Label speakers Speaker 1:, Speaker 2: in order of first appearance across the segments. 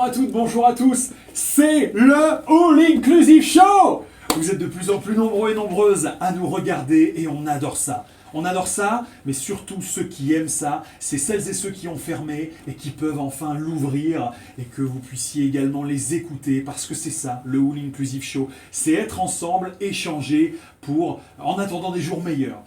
Speaker 1: à toutes, bonjour à tous, c'est le All Inclusive Show. Vous êtes de plus en plus nombreux et nombreuses à nous regarder et on adore ça. On adore ça, mais surtout ceux qui aiment ça, c'est celles et ceux qui ont fermé et qui peuvent enfin l'ouvrir et que vous puissiez également les écouter parce que c'est ça, le All Inclusive Show. C'est être ensemble, échanger en attendant des jours meilleurs.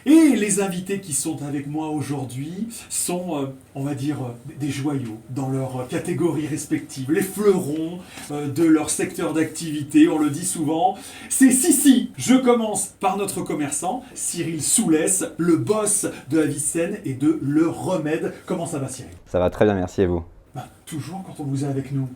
Speaker 1: Et les invités qui sont avec moi aujourd'hui sont, on va dire, des joyaux dans leur catégorie respective, les fleurons de leur secteur d'activité, on le dit souvent. C'est Sissi. Je commence par notre commerçant, Cyril Soulès, le boss de Avicenne et de Le Remède. Comment ça va, Cyril?
Speaker 2: Ça va très bien, merci, et vous?
Speaker 1: Toujours quand on vous a avec nous.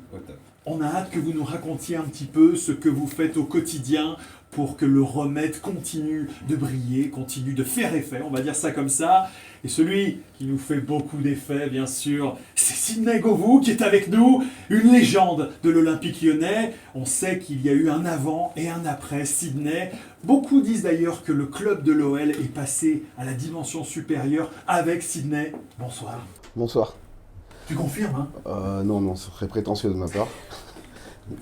Speaker 1: On a hâte que vous nous racontiez un petit peu ce que vous faites au quotidien pour que le remède continue de briller, continue de faire effet, on va dire ça comme ça. Et celui qui nous fait beaucoup d'effet, bien sûr, c'est Sidney Govou qui est avec nous, une légende de l'Olympique Lyonnais. On sait qu'il y a eu un avant et un après Sidney. Beaucoup disent d'ailleurs que le club de l'OL est passé à la dimension supérieure avec Sidney. Bonsoir.
Speaker 3: Bonsoir.
Speaker 1: Tu confirmes, hein?
Speaker 3: Non, ce serait prétentieux de ma part.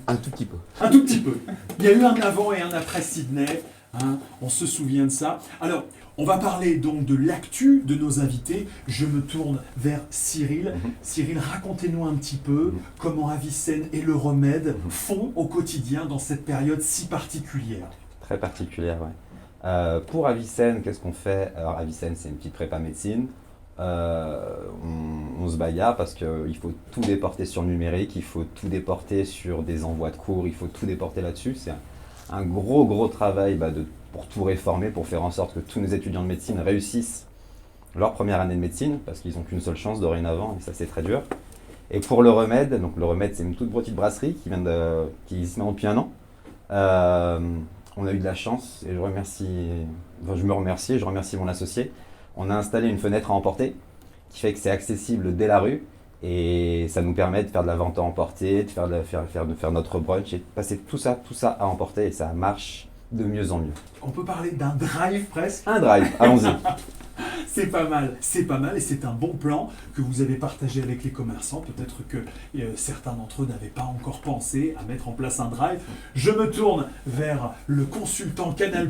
Speaker 3: Un tout petit peu.
Speaker 1: Un tout petit peu. Il y a eu un avant et un après Sidney, hein, on se souvient de ça. Alors, on va parler donc de l'actu de nos invités. Je me tourne vers Cyril. Cyril, racontez-nous un petit peu comment Avicenne et Le Remède font au quotidien dans cette période si particulière.
Speaker 2: Très particulière, ouais. Pour Avicenne, qu'est-ce qu'on fait? Alors, Avicenne, c'est une petite prépa médecine. On se bagarre parce qu'il faut tout déporter sur le numérique, il faut tout déporter sur des envois de cours, il faut tout déporter là-dessus. C'est un gros travail pour tout réformer, pour faire en sorte que tous nos étudiants de médecine réussissent leur première année de médecine, parce qu'ils n'ont qu'une seule chance dorénavant, et ça c'est très dur. Et pour Le Remède, donc Le Remède c'est une toute petite brasserie qui existe maintenant depuis un an. On a eu de la chance, et je me remercie et je remercie mon associé. On a installé une fenêtre à emporter qui fait que c'est accessible dès la rue et ça nous permet de faire de la vente à emporter, de faire notre brunch et de passer tout ça à emporter et ça marche de mieux en mieux.
Speaker 1: On peut parler d'un drive presque.
Speaker 2: Un drive, allons-y.
Speaker 1: C'est pas mal et c'est un bon plan que vous avez partagé avec les commerçants. Peut-être que certains d'entre eux n'avaient pas encore pensé à mettre en place un drive. Je me tourne vers le consultant Canal+,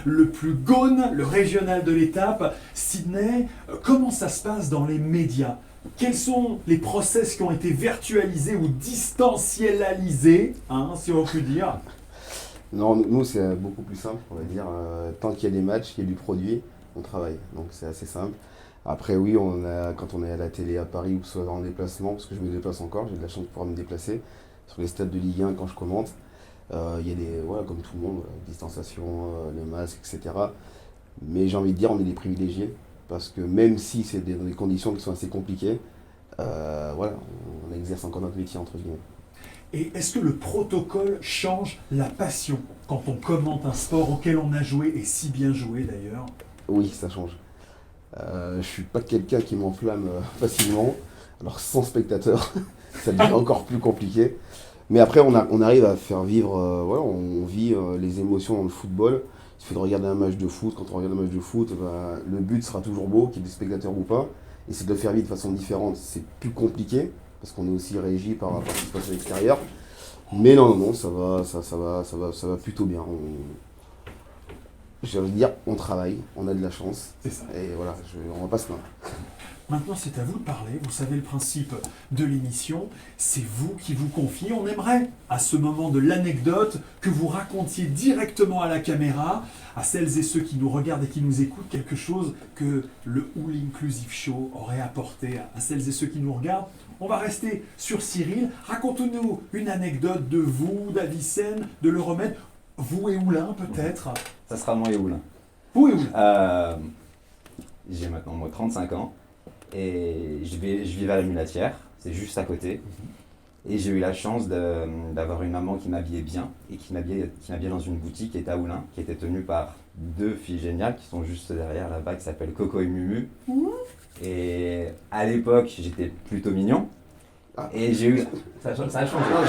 Speaker 1: le plus gone, le régional de l'étape. Sidney, comment ça se passe dans les médias? Quels sont les process qui ont été virtualisés ou distancialisés, si on peut dire?
Speaker 3: Non, nous c'est beaucoup plus simple, on va dire. Tant qu'il y a des matchs, qu'il y a du produit, on travaille. Donc c'est assez simple. Après oui, quand on est à la télé à Paris ou soit en déplacement, parce que je me déplace encore, j'ai de la chance de pouvoir me déplacer sur les stades de Ligue 1 quand je commente. Il y a comme tout le monde, distanciation, le masque, etc. Mais j'ai envie de dire, on est des privilégiés, parce que même si c'est dans des conditions qui sont assez compliquées, on exerce encore notre métier entre guillemets.
Speaker 1: Et est-ce que le protocole change la passion quand on commente un sport auquel on a joué, et si bien joué d'ailleurs?
Speaker 3: Oui, ça change. Je suis pas quelqu'un qui m'enflamme facilement. Alors sans spectateur, ça devient encore plus compliqué. Mais après, on arrive à faire vivre, on vit les émotions dans le football. Il suffit de regarder un match de foot. Quand on regarde un match de foot, le but sera toujours beau, qu'il y ait des spectateurs ou pas. Et c'est de le faire vivre de façon différente. C'est plus compliqué, parce qu'on est aussi régi par rapport à ce qui se passe à l'extérieur. Mais non, ça va plutôt bien. J'ai envie de dire, on travaille, on a de la chance.
Speaker 1: C'est ça.
Speaker 3: Et voilà, on va pas se plaindre.
Speaker 1: Maintenant, c'est à vous de parler. Vous savez le principe de l'émission. C'est vous qui vous confiez. On aimerait, à ce moment de l'anecdote, que vous racontiez directement à la caméra, à celles et ceux qui nous regardent et qui nous écoutent, quelque chose que le All Inclusive Show aurait apporté à celles et ceux qui nous regardent. On va rester sur Cyril. Racontez-nous une anecdote de vous, d'Avicenne, de Le Remède. Vous et Oulin, peut-être?
Speaker 2: Ça sera moi et Oulin.
Speaker 1: Vous et Oulin.
Speaker 2: J'ai maintenant moi 35 ans et je vivais à la Mulatière, c'est juste à côté. Et j'ai eu la chance d'avoir une maman qui m'habillait bien et qui m'habillait dans une boutique qui était à Oulin, qui était tenue par deux filles géniales qui sont juste derrière là-bas, qui s'appellent Coco et Mumu. Et à l'époque, j'étais plutôt mignon. Et j'ai eu... Ça a changé.
Speaker 1: Pourquoi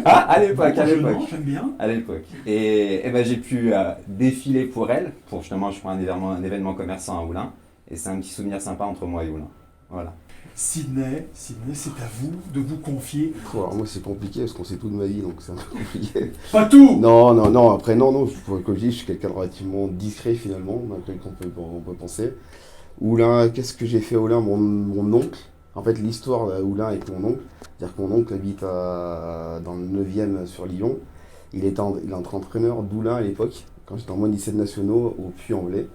Speaker 1: à l'époque?
Speaker 2: À l'époque.
Speaker 1: J'aime bien.
Speaker 2: À l'époque. Et j'ai pu défiler pour elle, pour justement, je crois, un événement commerçant à Oulin. Et c'est un petit souvenir sympa entre moi et Oulin. Voilà.
Speaker 1: Sydney, c'est à vous de vous confier.
Speaker 3: Alors moi c'est compliqué parce qu'on sait tout de ma vie, donc c'est un peu compliqué.
Speaker 1: Pas tout.
Speaker 3: Non, après non, comme je dis, je suis quelqu'un de relativement discret finalement, malgré qu'on peut penser. Oulin, qu'est-ce que j'ai fait à Oulin, mon oncle, en fait l'histoire à Oulin avec mon oncle, c'est-à-dire que mon oncle habite dans le 9e sur Lyon, il est entraîneur d'Oulin à l'époque, quand j'étais en moins 17 nationaux au Puy-en-Velay.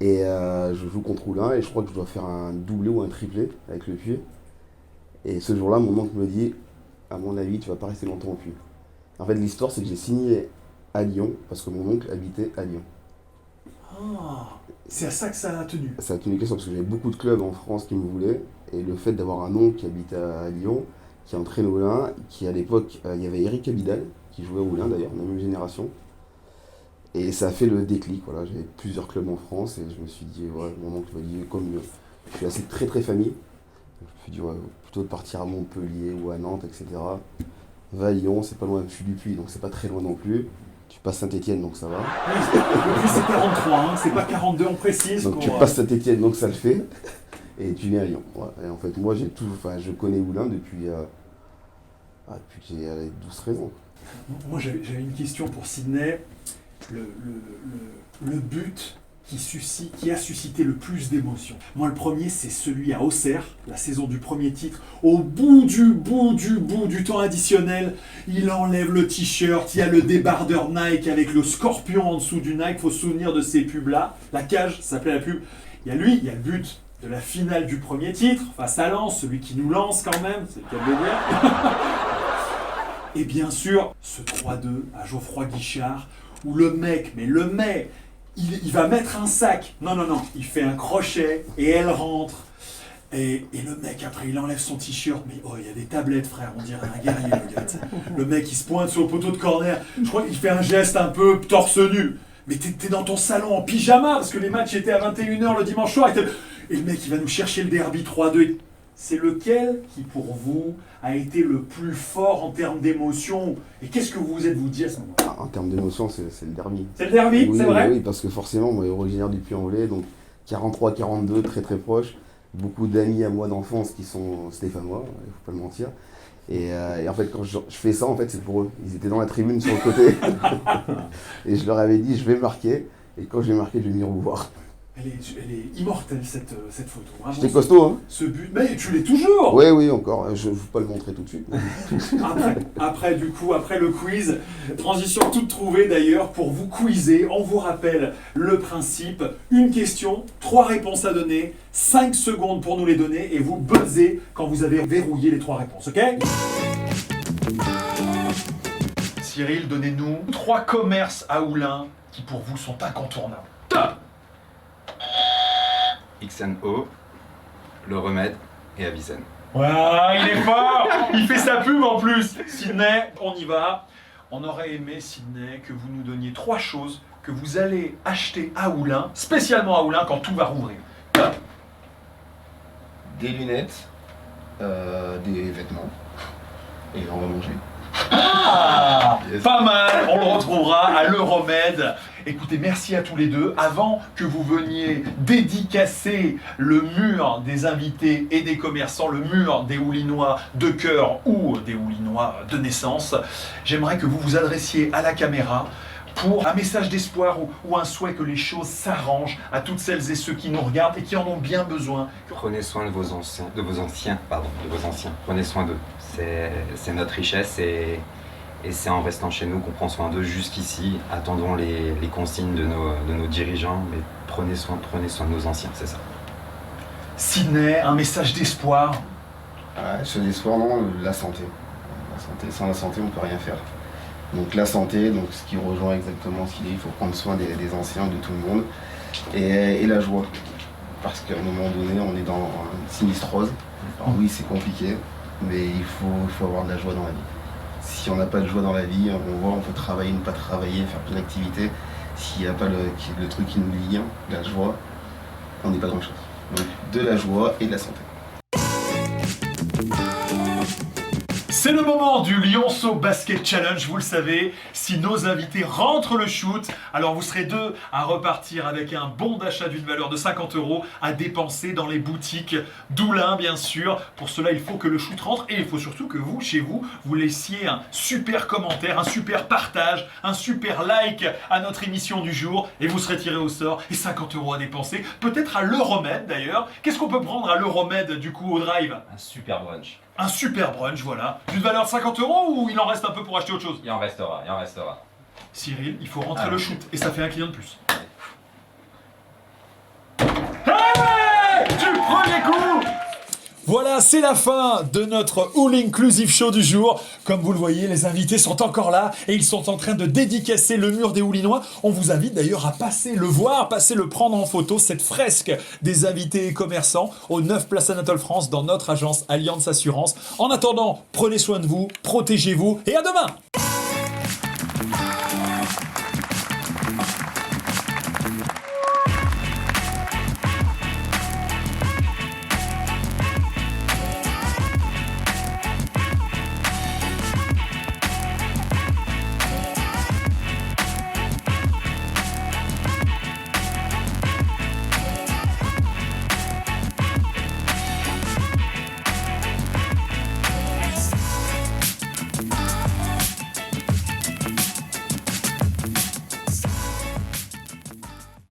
Speaker 3: Et je joue contre Oulin et je crois que je dois faire un doublé ou un triplé avec le Puy. Et ce jour-là, mon oncle me dit, à mon avis, tu vas pas rester longtemps au Puy. En fait, l'histoire, c'est que j'ai signé à Lyon parce que mon oncle habitait à Lyon.
Speaker 1: Ah, c'est à ça que ça a tenu.
Speaker 3: Ça a tenu question parce que j'avais beaucoup de clubs en France qui me voulaient. Et le fait d'avoir un oncle qui habitait à Lyon, qui entraîne Oulin, qui à l'époque, il y avait Eric Abidal, qui jouait à Oulin d'ailleurs, la même génération. Et ça a fait le déclic, voilà. J'avais plusieurs clubs en France et je me suis dit, ouais, mon oncle m'a dit, comme je suis assez très famille, je me suis dit, ouais, plutôt de partir à Montpellier ou à Nantes, etc. Va à Lyon, c'est pas loin, je suis du Puy, donc c'est pas très loin non plus. Tu passes Saint-Étienne, donc ça va.
Speaker 1: Oui, le Puy c'est 43, hein, c'est pas 42, on précise.
Speaker 3: Donc tu passes Saint-Étienne, donc ça le fait. Et tu viens à Lyon. Voilà. Et en fait, moi, je connais Oulin depuis que j'ai 12-13 ans.
Speaker 1: Moi j'avais une question pour Sydney. Le but qui a suscité le plus d'émotions. Moi, le premier, c'est celui à Auxerre, la saison du premier titre. Au bout du temps additionnel, il enlève le t-shirt, il y a le débardeur Nike avec le scorpion en dessous du Nike. Faut se souvenir de ces pubs-là. La cage, ça s'appelait la pub. Il y a lui, il y a le but de la finale du premier titre, face à Lens, celui qui nous lance quand même, c'est le cas de le dire. Et bien sûr, ce 3-2 à Geoffroy Guichard, où le mec, il va mettre un sac. Non, il fait un crochet et elle rentre. Et le mec, après, il enlève son t-shirt. Mais oh, il y a des tablettes, frère. On dirait un guerrier, le gars. Le mec, il se pointe sur le poteau de corner. Je crois qu'il fait un geste un peu torse nu. Mais t'es dans ton salon en pyjama, parce que les matchs étaient à 21h le dimanche soir. Et le mec, il va nous chercher le derby 3-2. C'est lequel qui, pour vous, a été le plus fort en termes d'émotion? Et qu'est-ce que vous êtes vous dit à ce moment-là?
Speaker 3: En termes d'émotion, c'est le derby.
Speaker 1: C'est le derby,
Speaker 3: oui,
Speaker 1: c'est vrai?
Speaker 3: Oui, parce que forcément, moi, originaire du Puy-en-Velay, donc 43-42, très proche. Beaucoup d'amis à moi d'enfance qui sont stéphanois, il faut pas le mentir. Et en fait, quand je fais ça, en fait, c'est pour eux. Ils étaient dans la tribune sur le côté. Et je leur avais dit, je vais marquer. Et quand je vais marquer, je vais venir vous voir.
Speaker 1: Elle est immortelle, cette photo.
Speaker 3: J'étais costaud, hein?
Speaker 1: Ce but, mais tu l'es toujours!
Speaker 3: Oui, encore. Je ne vais pas le montrer tout de suite.
Speaker 1: Après le quiz, transition toute trouvée d'ailleurs pour vous quizer. On vous rappelle le principe. Une question, 3 réponses à donner, 5 secondes pour nous les donner et vous buzzez quand vous avez verrouillé les 3 réponses, ok? Cyril, donnez-nous 3 commerces à Oulin qui pour vous sont incontournables.
Speaker 2: XNO, Le Remède et Avicenne.
Speaker 1: Voilà, il est fort. Il fait sa pub en plus. Sydney, on y va. On aurait aimé, Sydney, que vous nous donniez 3 choses que vous allez acheter à Oulin, spécialement à Oulin, quand tout va rouvrir.
Speaker 3: Des lunettes, des vêtements, et on va manger.
Speaker 1: Ah,
Speaker 3: Yes.
Speaker 1: pas mal. On le retrouvera à Le Remède. Écoutez, merci à tous les deux. Avant que vous veniez dédicacer le mur des invités et des commerçants, le mur des Oulinois de cœur ou des Oulinois de naissance, j'aimerais que vous vous adressiez à la caméra pour un message d'espoir ou un souhait que les choses s'arrangent à toutes celles et ceux qui nous regardent et qui en ont bien besoin.
Speaker 2: Prenez soin de vos anciens. Prenez soin d'eux. C'est notre richesse et c'est en restant chez nous qu'on prend soin d'eux jusqu'ici. Attendons les consignes de nos dirigeants, mais prenez soin de nos anciens, c'est ça.
Speaker 1: Sydney, un message d'espoir.
Speaker 3: Sur l'espoir, non, la santé. Sans la santé, on ne peut rien faire. Donc la santé, donc ce qui rejoint exactement ce qu'il dit, il faut prendre soin des anciens, de tout le monde. Et la joie. Parce qu'à un moment donné, on est dans une sinistrose. Alors oui, c'est compliqué, mais il faut avoir de la joie dans la vie. Si on n'a pas de joie dans la vie, on peut travailler, ne pas travailler, faire plein d'activités. S'il n'y a pas le truc qui nous lie, la joie, on n'est pas grand chose. Donc de la joie et de la santé.
Speaker 1: C'est le moment du Lionceau Basket Challenge, vous le savez. Si nos invités rentrent le shoot, alors vous serez 2 à repartir avec un bon d'achat d'une valeur de 50 € à dépenser dans les boutiques d'Oulin, bien sûr. Pour cela, il faut que le shoot rentre et il faut surtout que vous, chez vous, vous laissiez un super commentaire, un super partage, un super like à notre émission du jour et vous serez tiré au sort et 50 € à dépenser. Peut-être à l'Euromède d'ailleurs. Qu'est-ce qu'on peut prendre à l'Euromède du coup au drive?
Speaker 4: Un super brunch.
Speaker 1: Un super brunch, voilà. D'une valeur de 50 € ou il en reste un peu pour acheter autre chose?
Speaker 4: Il en restera, il en restera.
Speaker 1: Cyril, il faut rentrer
Speaker 4: Ah.
Speaker 1: le shoot et ça fait un client de plus. Hey, du premier coup! Voilà, c'est la fin de notre All Inclusive Show du jour. Comme vous le voyez, les invités sont encore là et ils sont en train de dédicacer le mur des Oulinois. On vous invite d'ailleurs à passer le voir, passer le prendre en photo, cette fresque des invités et commerçants au 9 Place Anatole France dans notre agence Alliance Assurance. En attendant, prenez soin de vous, protégez-vous et à demain!